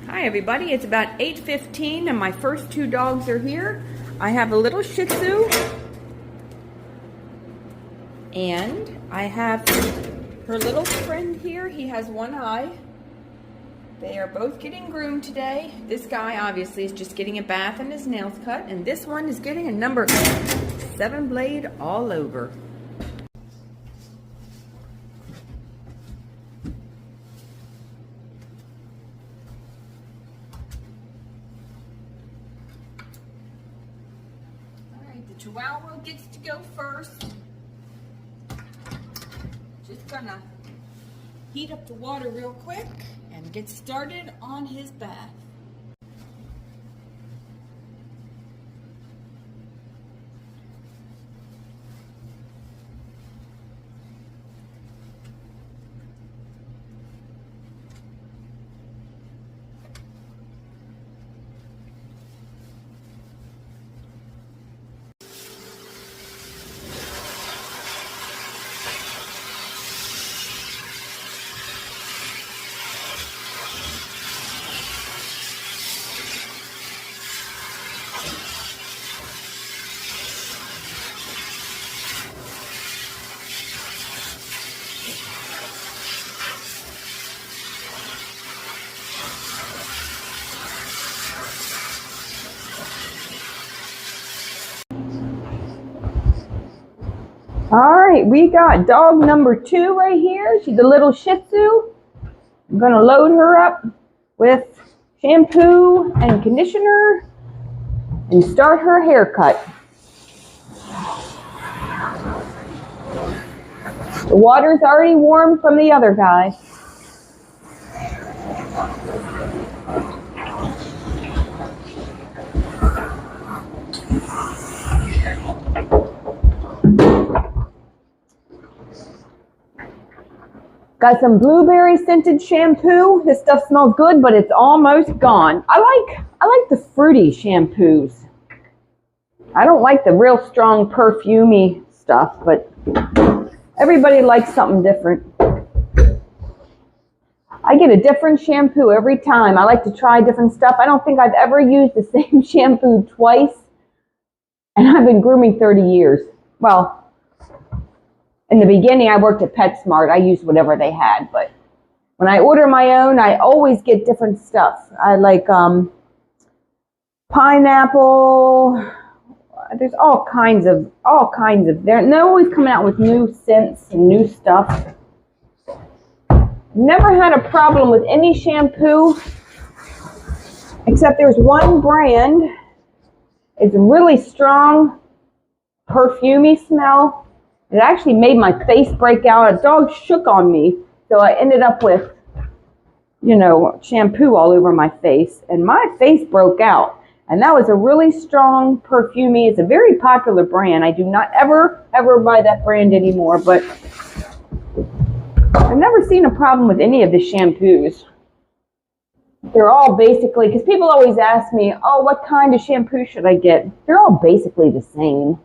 Hi everybody, it's about 8:15 and my first two dogs are here. I have a little Shih Tzu and I have her little friend here. He has one eye. They are both getting groomed today. This guy obviously is just getting a bath and his nails cut, and this one is getting a number 7 blade all over. The Chihuahua gets to go first. Just gonna heat up the water real quick and get started on his bath. All right, we got dog number 2 right here. She's a little Shih Tzu. I'm gonna load her up with shampoo and conditioner and start her haircut. The water's already warm from the other guy. Got some blueberry scented shampoo. This stuff smells good, but it's almost gone. I like the fruity shampoos. I don't like the real strong perfumey stuff, but everybody likes something different. I get a different shampoo every time. I like to try different stuff. I don't think I've ever used the same shampoo twice, and I've been grooming 30 years. Well, in the beginning, I worked at PetSmart. I used whatever they had, but when I order my own, I always get different stuff. I like pineapple. There's all kinds of. They're always coming out with new scents and new stuff. Never had a problem with any shampoo, except there's one brand. It's a really strong, perfumey smell. It actually made my face break out. A dog shook on me, so I ended up with, shampoo all over my face, and my face broke out. And that was a really strong perfumey. It's a very popular brand. I do not ever buy that brand anymore, but I've never seen a problem with any of the shampoos. They're all basically, because people always ask me, oh, what kind of shampoo should I get? They're all basically the same.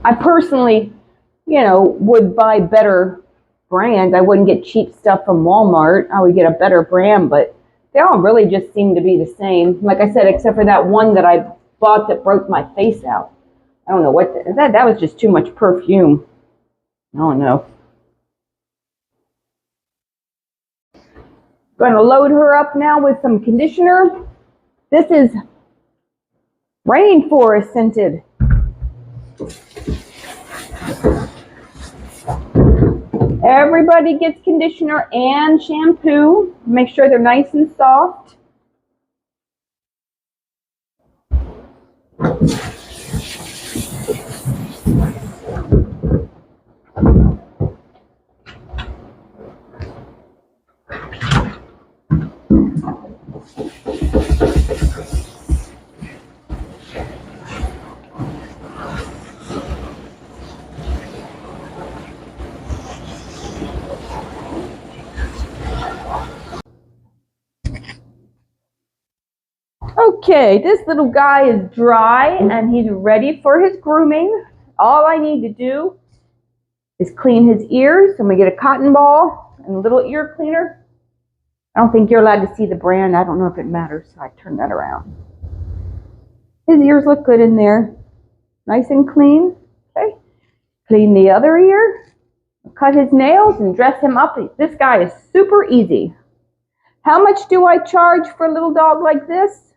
I personally, would buy better brands. I wouldn't get cheap stuff from Walmart. I would get a better brand, but they all really just seem to be the same. Like I said, except for that one that I bought that broke my face out. I don't know what, that was just too much perfume. I don't know. Going to load her up now with some conditioner. This is rainforest scented. Everybody gets conditioner and shampoo. Make sure they're nice and soft. Okay, this little guy is dry and he's ready for his grooming. All I need to do is clean his ears. I'm going to get a cotton ball and a little ear cleaner. I don't think you're allowed to see the brand. I don't know if it matters, so I turn that around. His ears look good in there. Nice and clean. Okay. Clean the other ear. Cut his nails and dress him up. This guy is super easy. How much do I charge for a little dog like this?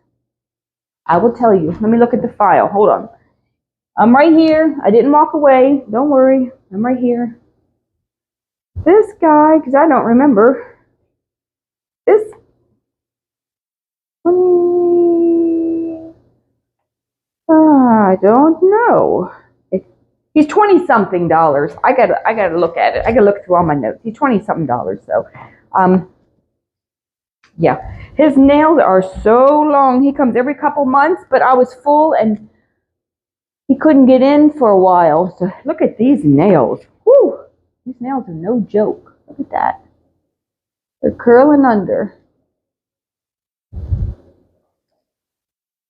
I will tell you. Let me look at the file. Hold on. I'm right here. I didn't walk away. Don't worry. I'm right here. This guy, because I don't remember. This. I don't know. He's $20-something. I gotta look at it. I gotta look through all my notes. He's $20-something. So, yeah. His nails are so long. He comes every couple months, but I was full and he couldn't get in for a while. So look at these nails. Whew. These nails are no joke. Look at that. They're curling under.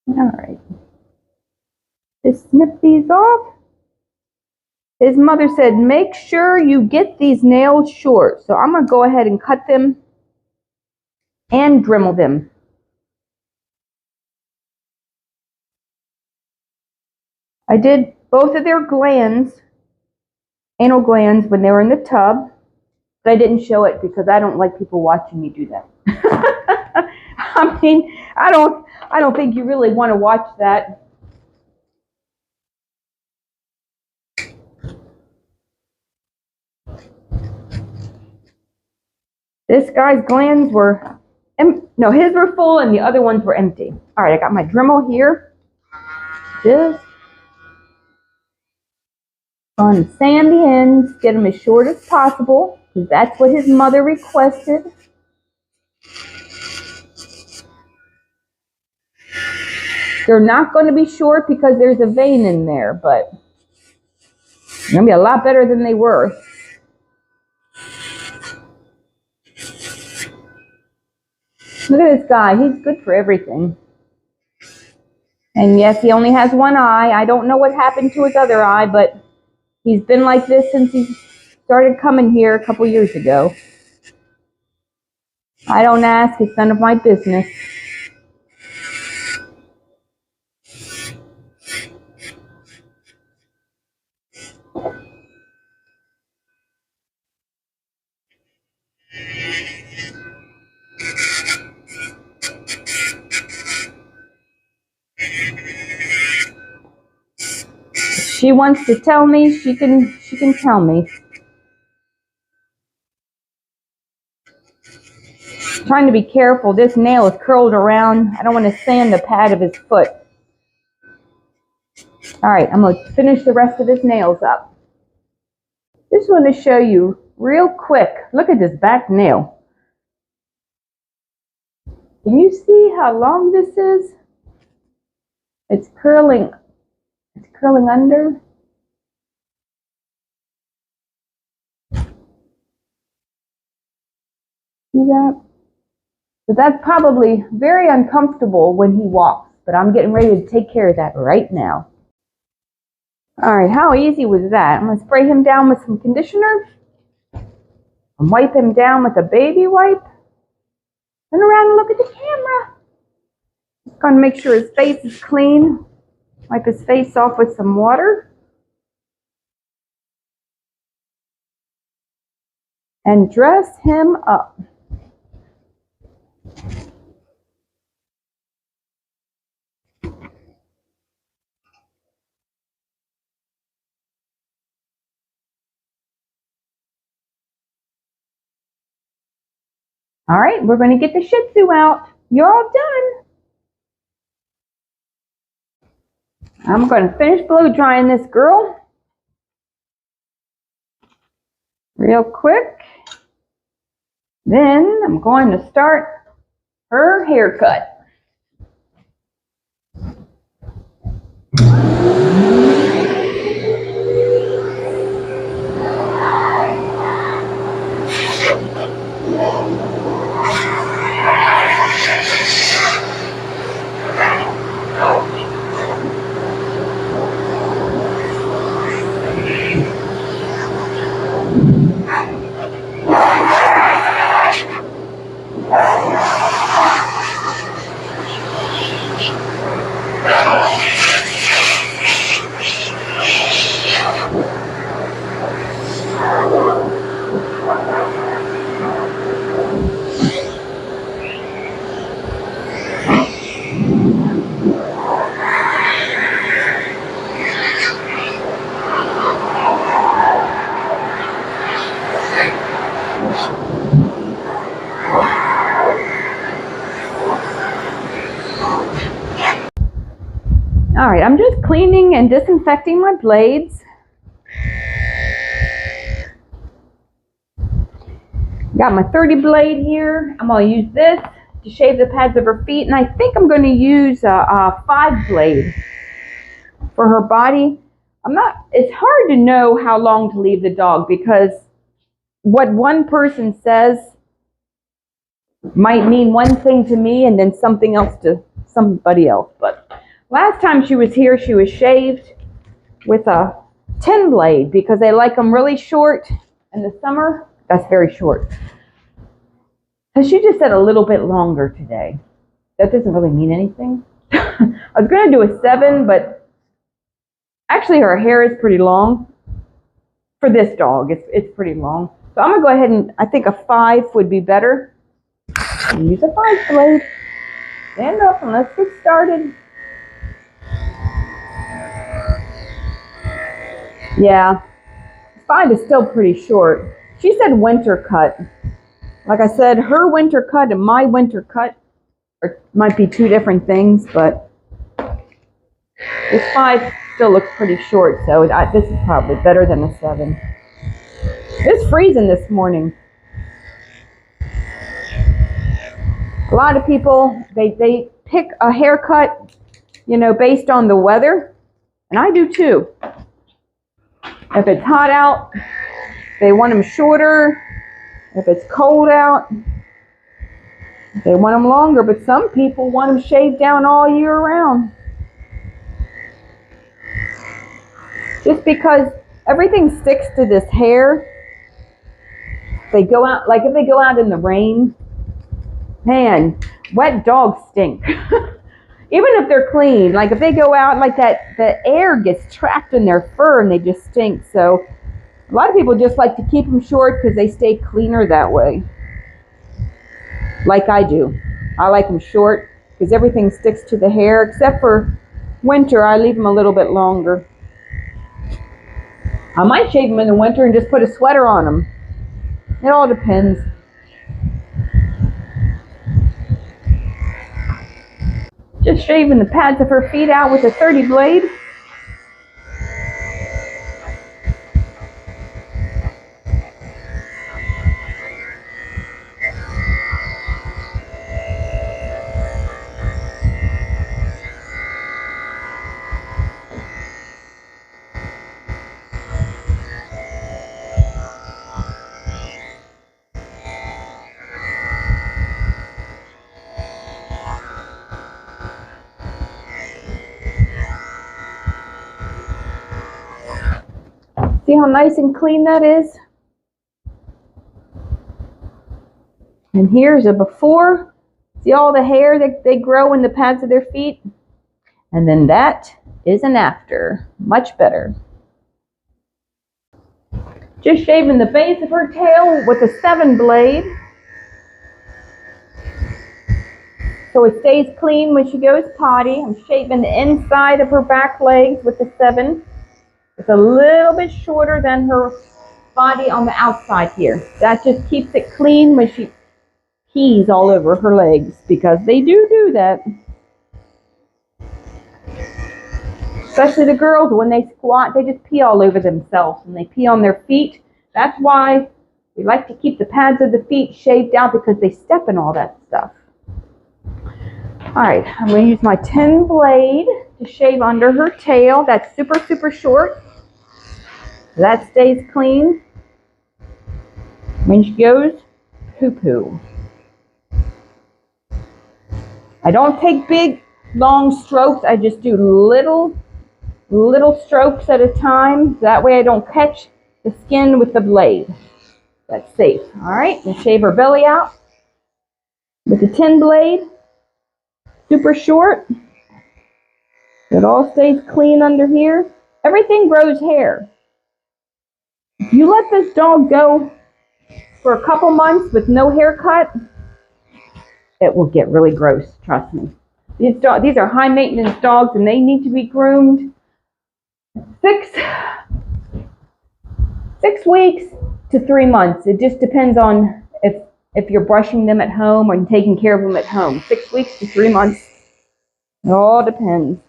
All right. Just snip these off. His mother said, make sure you get these nails short. So I'm going to go ahead and cut them and Dremel them. I did both of their glands, anal glands, when they were in the tub. But I didn't show it because I don't like people watching me do that. I mean, I don't think you really want to watch that. This guy's glands were, no, his were full and the other ones were empty. All right, I got my Dremel here. Just gonna sand the ends, get them as short as possible, because that's what his mother requested. They're not going to be short because there's a vein in there, but they're going to be a lot better than they were. Look at this guy. He's good for everything. And yes, he only has one eye. I don't know what happened to his other eye, but he's been like this since he started coming here a couple years ago. I don't ask. It's none of my business. She wants to tell me, she can tell me. I'm trying to be careful. This nail is curled around. I don't want to sand the pad of his foot. All right, I'm going to finish the rest of his nails up. Just want to show you real quick. Look at this back nail. Can you see how long this is? It's curling. It's curling under. See that? So that's probably very uncomfortable when he walks, but I'm getting ready to take care of that right now. All right, how easy was that? I'm going to spray him down with some conditioner and wipe him down with a baby wipe. Turn around and look at the camera. Just going to make sure his face is clean. Wipe his face off with some water. And dress him up. All right, we're going to get the Shihtzu out. You're all done. I'm going to finish blow drying this girl real quick. Then I'm going to start her haircut. All right, I'm just cleaning and disinfecting my blades. Got my 30 blade here. I'm going to use this to shave the pads of her feet, and I think I'm going to use a 5 blade for her body. It's hard to know how long to leave the dog because what one person says might mean one thing to me and then something else to somebody else. But last time she was here, she was shaved with a 10 blade because they like them really short in the summer. That's very short. So she just said a little bit longer today. That doesn't really mean anything. I was going to do a 7, but actually her hair is pretty long. For this dog, it's pretty long. So I'm going to go ahead and I think a 5 would be better. Use a 5 blade. Stand up and let's get started. Yeah, 5 is still pretty short. She said winter cut. Like I said, her winter cut and my winter cut might be 2 different things, but this 5 still looks pretty short, so this is probably better than a 7. It's freezing this morning. A lot of people, they pick a haircut, you know, based on the weather, and I do too. If it's hot out, they want them shorter. If it's cold out, they want them longer, but some people want them shaved down all year round. Just because everything sticks to this hair. They go out, like if they go out in the rain, man, wet dogs stink. Even if they're clean, like if they go out like that, the air gets trapped in their fur and they just stink. So a lot of people just like to keep them short because they stay cleaner that way. Like I do. I like them short because everything sticks to the hair. Except for winter, I leave them a little bit longer. I might shave them in the winter and just put a sweater on them. It all depends. Just shaving the pads of her feet out with a 30 blade. See how nice and clean that is? And here's a before. See all the hair that they grow in the pads of their feet? And then that is an after. Much better. Just shaving the base of her tail with a 7 blade. So it stays clean when she goes potty. I'm shaving the inside of her back legs with the 7. It's a little bit shorter than her body on the outside here. That just keeps it clean when she pees all over her legs, because they do that. Especially the girls, when they squat, they just pee all over themselves and they pee on their feet. That's why we like to keep the pads of the feet shaved out, because they step in all that stuff. Alright, I'm going to use my 10 blade to shave under her tail. That's super short. That stays clean when she goes poo-poo. I don't take big, long strokes. I just do little strokes at a time. That way I don't catch the skin with the blade. That's safe. Alright, and shave her belly out with the 10 blade. Super short. It all stays clean under here. Everything grows hair. If you let this dog go for a couple months with no haircut, it will get really gross, trust me. These are high maintenance dogs and they need to be groomed 6 weeks to 3 months. It just depends on if you're brushing them at home or taking care of them at home. 6 weeks to 3 months. It all depends.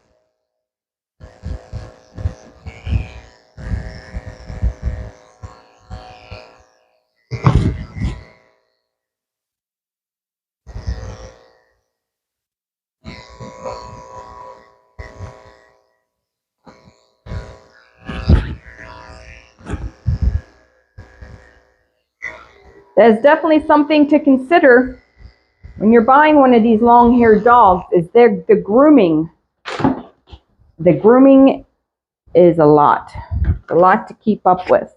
That's definitely something to consider when you're buying one of these long-haired dogs, is the grooming. The grooming is a lot to keep up with.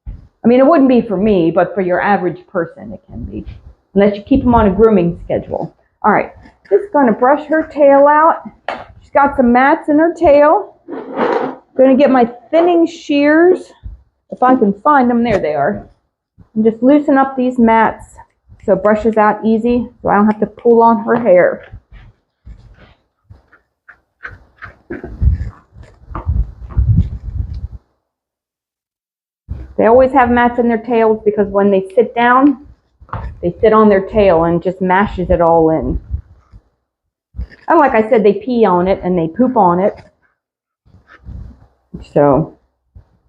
I mean, it wouldn't be for me, but for your average person, it can be, unless you keep them on a grooming schedule. All right, just going to brush her tail out. She's got some mats in her tail. Going to get my thinning shears, if I can find them. There they are. And just loosen up these mats so it brushes out easy, so I don't have to pull on her hair. They always have mats in their tails because when they sit down, they sit on their tail and just mashes it all in. And like I said, they pee on it and they poop on it. So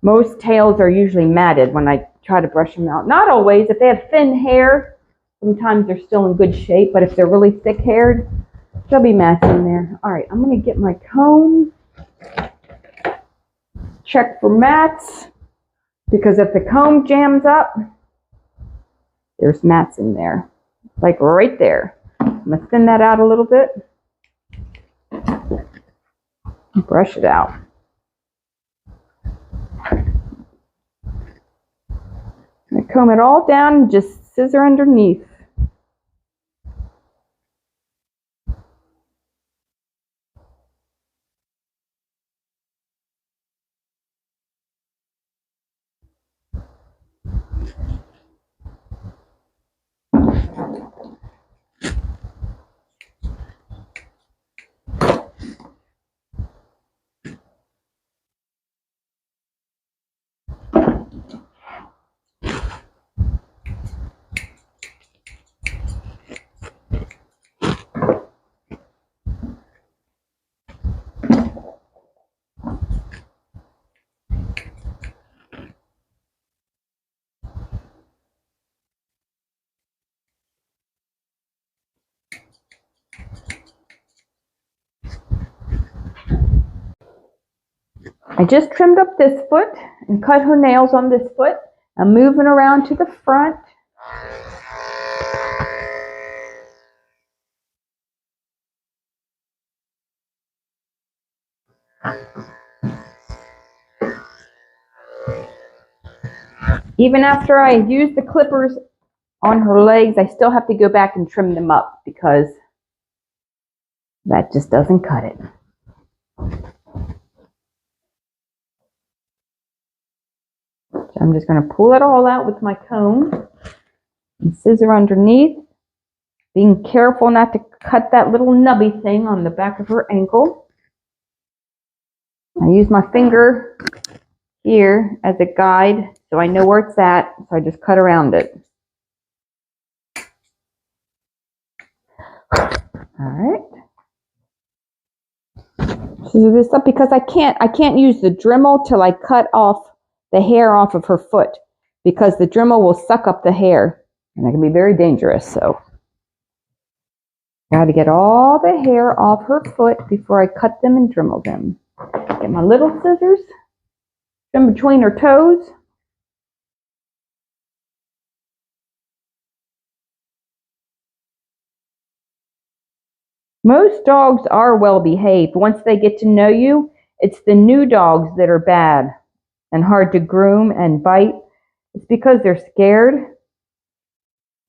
most tails are usually matted when I try to brush them out. Not always. If they have thin hair, sometimes they're still in good shape, but if they're really thick-haired, there'll be mats in there. All right, I'm going to get my comb, check for mats, because if the comb jams up, there's mats in there, like right there. I'm going to thin that out a little bit, brush it out. I comb it all down and just scissor underneath. I just trimmed up this foot and cut her nails on this foot. I'm moving around to the front. Even after I use the clippers on her legs, I still have to go back and trim them up because that just doesn't cut it. So I'm just going to pull it all out with my comb and scissor underneath, being careful not to cut that little nubby thing on the back of her ankle. I use my finger here as a guide so I know where it's at, so I just cut around it. All right. Scissor this up because I can't use the Dremel till I cut off the hair off of her foot, because the Dremel will suck up the hair and that can be very dangerous. So I got to get all the hair off her foot before I cut them and Dremel them. Get my little scissors, trim between her toes. Most dogs are well behaved. Once they get to know you, it's the new dogs that are bad and hard to groom and bite. It's because they're scared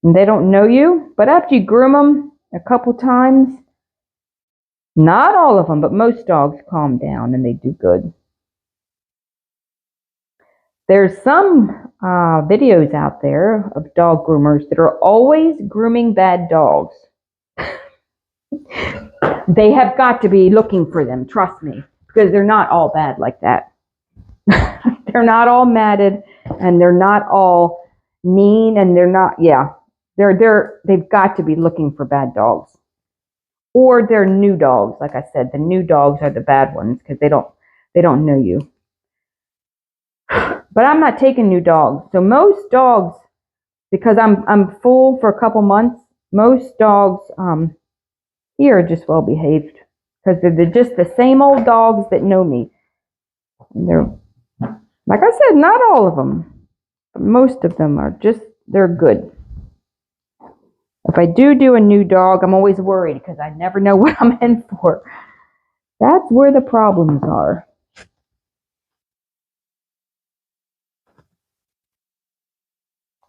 and they don't know you. But after you groom them a couple times, not all of them, but most dogs calm down and they do good. There's some videos out there of dog groomers that are always grooming bad dogs. They have got to be looking for them, trust me, because they're not all bad like that. They're not all matted, and they're not all mean, and they're not, yeah. They've got to be looking for bad dogs. Or they're new dogs. Like I said, the new dogs are the bad ones because they don't know you. But I'm not taking new dogs. So most dogs, because I'm full for a couple months, most dogs here are just well behaved because they're just the same old dogs that know me. And they're, like I said, not all of them, but most of them are just, they're good. If I do a new dog, I'm always worried because I never know what I'm in for. That's where the problems are.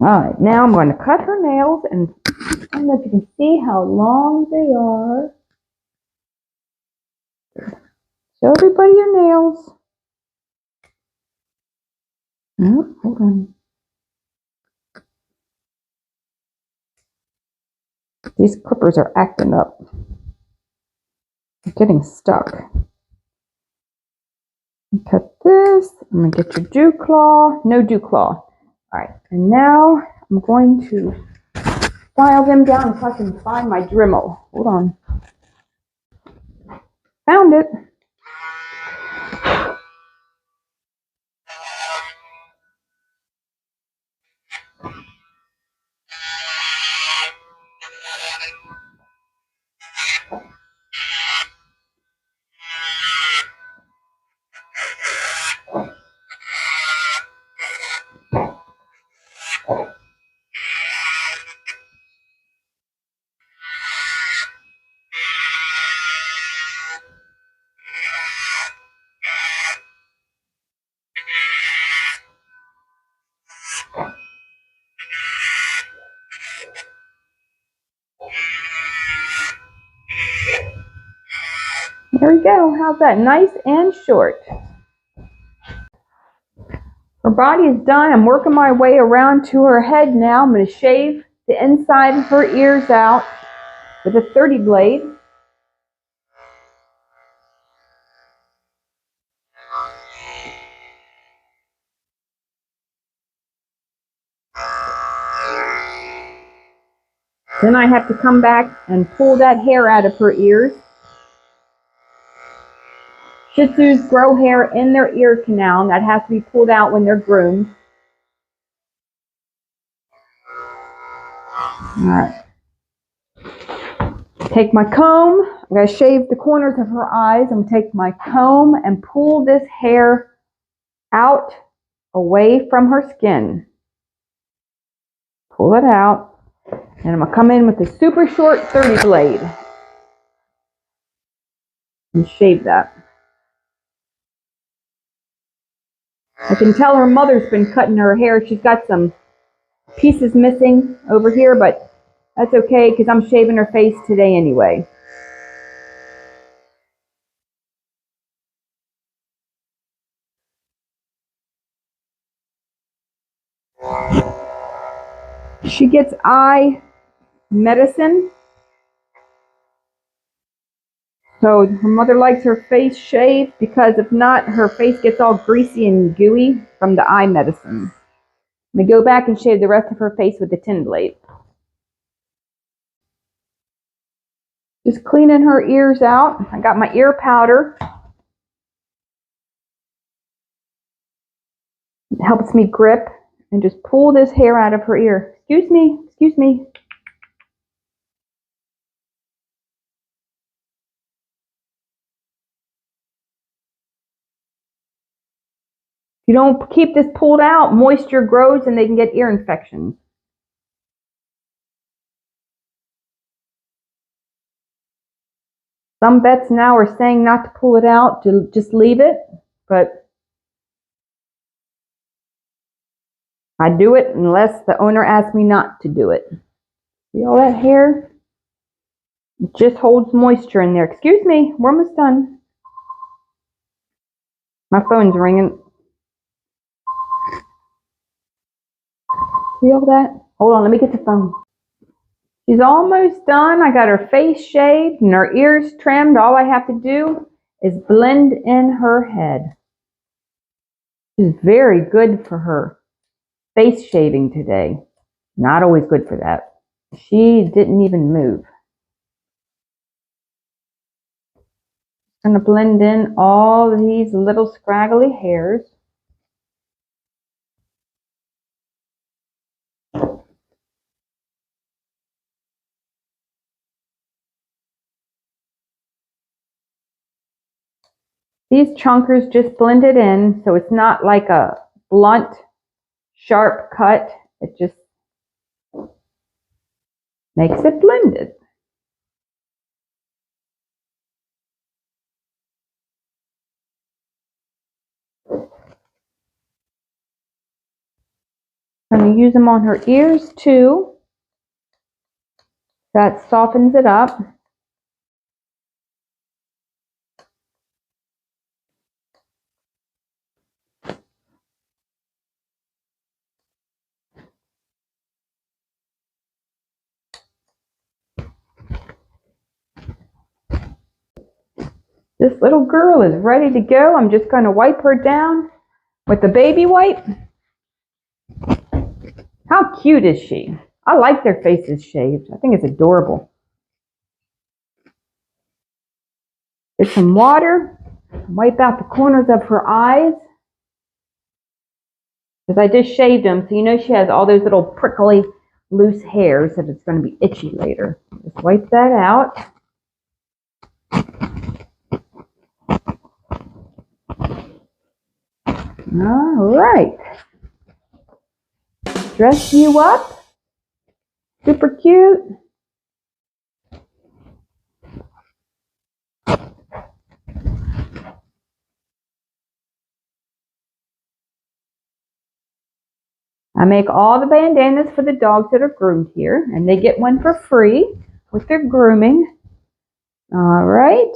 All right, now I'm going to cut her nails, and I don't know if you can see how long they are. Show everybody your nails. Oh, hold on. These clippers are acting up. They're getting stuck. Cut this. I'm going to get your dew claw. No dew claw. All right, and now I'm going to file them down so I can find my Dremel. Hold on. Found it. There we go. How's that? Nice and short. Her body is done. I'm working my way around to her head now. I'm going to shave the inside of her ears out with a 30 blade. Then I have to come back and pull that hair out of her ears. Shih Tzus grow hair in their ear canal, and that has to be pulled out when they're groomed. Alright. Take my comb. I'm going to shave the corners of her eyes. I'm going to take my comb and pull this hair out away from her skin. Pull it out. And I'm going to come in with a super short 30 blade and shave that. I can tell her mother's been cutting her hair. She's got some pieces missing over here, but that's okay because I'm shaving her face today anyway. She gets eye medicine. So her mother likes her face shaved because if not, her face gets all greasy and gooey from the eye medicine. I'm going to go back and shave the rest of her face with the 10 blade. Just cleaning her ears out. I got my ear powder. It helps me grip and just pull this hair out of her ear. Excuse me, excuse me. If you don't keep this pulled out, moisture grows and they can get ear infections. Some vets now are saying not to pull it out, to just leave it, but I do it unless the owner asks me not to do it. See all that hair? It just holds moisture in there. Excuse me, we're almost done. My phone's ringing. See all that? Hold on, let me get the phone. She's almost done. I got her face shaved and her ears trimmed. All I have to do is blend in her head. She's very good for her face shaving today. Not always good for that. She didn't even move. I'm going to blend in all these little scraggly hairs. These chunkers just blended in, so it's not like a blunt, sharp cut. It just makes it blended. I'm going to use them on her ears too. That softens it up. This little girl is ready to go. I'm just going to wipe her down with the baby wipe. How cute is she? I like their faces shaved. I think it's adorable. Get some water. Wipe out the corners of her eyes. Because I just shaved them, so you know she has all those little prickly loose hairs that it's going to be itchy later. Just wipe that out. All right. Dress you up. Super cute. I make all the bandanas for the dogs that are groomed here, and they get one for free with their grooming. All right.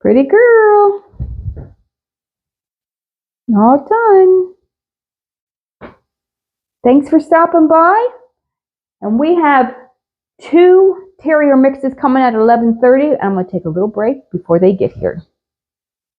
Pretty girl. All done. Thanks for stopping by. And we have 2 terrier mixes coming at 11:30. I'm going to take a little break before they get here.